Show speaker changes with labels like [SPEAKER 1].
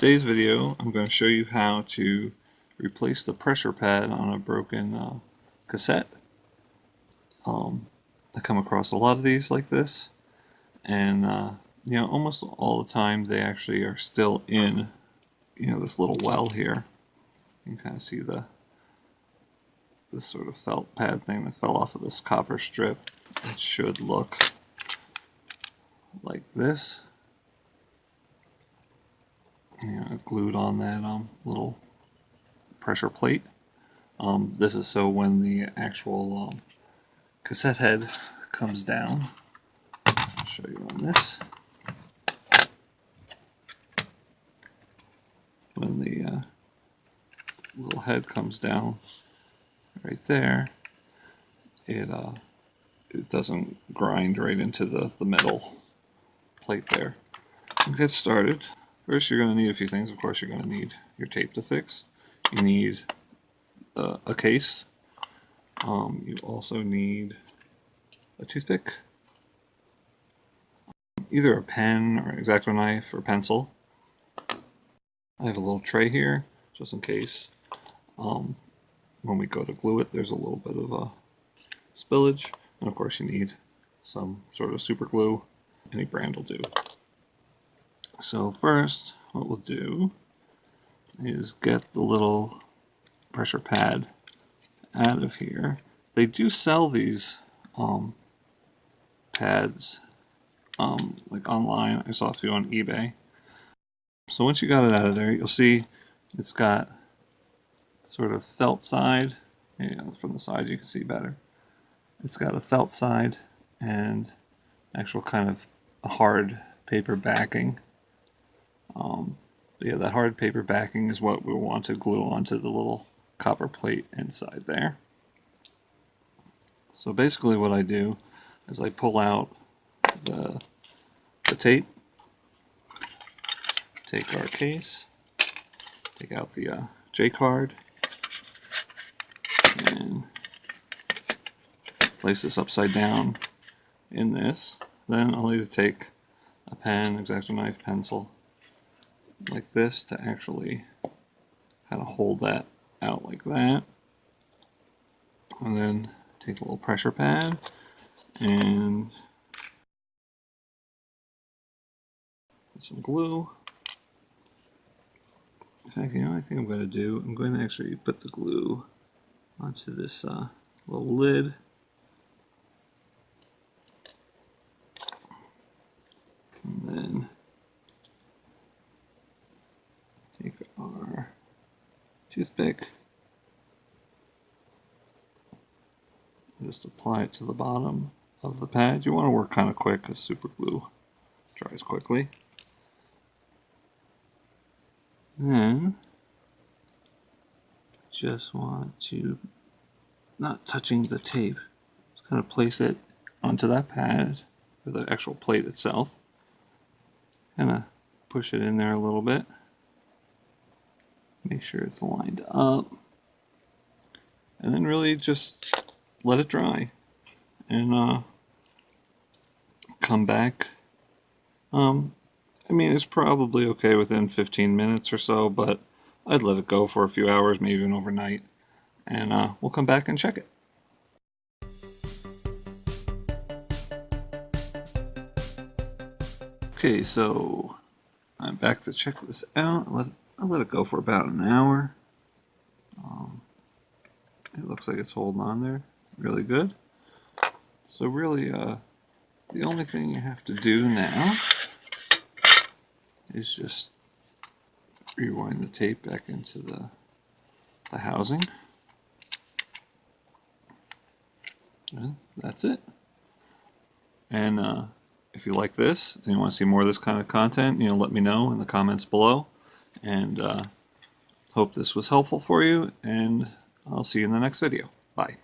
[SPEAKER 1] Today's video, I'm going to show you how to replace the pressure pad on a broken cassette. I come across a lot of these like this, and almost all the time they actually are still in this little well here. You can kind of see this sort of felt pad thing that fell off of this copper strip. It should look like this. Glued on that little pressure plate. This is so when the actual cassette head comes down. I'll show you on this. When the little head comes down right there, it doesn't grind right into the metal plate there. To get started, first you're going to need a few things. Of course, you're going to need your tape to fix. You need a case. You also need a toothpick, either a pen or an X-Acto knife or pencil. I have a little tray here just in case when we go to glue it there's a little bit of a spillage, and of course you need some sort of super glue. Any brand will do. So first what we'll do is get the little pressure pad out of here. They do sell these pads like online. I saw a few on eBay. So once you got it out of there, you'll see it's got sort of felt side. From the side you can see better. It's got a felt side and actual kind of a hard paper backing. That hard paper backing is what we want to glue onto the little copper plate inside there. So basically what I do is I pull out the tape, take our case, take out the J-card, and place this upside down in this. Then I'll either take a pen, X-Acto knife, pencil, like this to actually kind of hold that out like that. And then take a little pressure pad and some glue. In fact, I think I'm going to do, I'm going to actually put the glue onto this little lid. And then take our toothpick, just apply it to the bottom of the pad. You want to work kind of quick because super glue dries quickly. Then just want to, not touching the tape, just kind of place it onto that pad, or the actual plate itself. Kind of push it in there a little bit. Make sure it's lined up. And then really just let it dry. And come back. It's probably okay within 15 minutes or so, but I'd let it go for a few hours, maybe even overnight. And we'll come back and check it. Okay, so I'm back to check this out. I'll let it go for about an hour. It looks like it's holding on there really good. So really, the only thing you have to do now is just rewind the tape back into the housing. And that's it. And if you like this and you want to see more of this kind of content, let me know in the comments below. And hope this was helpful for you, and I'll see you in the next video. Bye.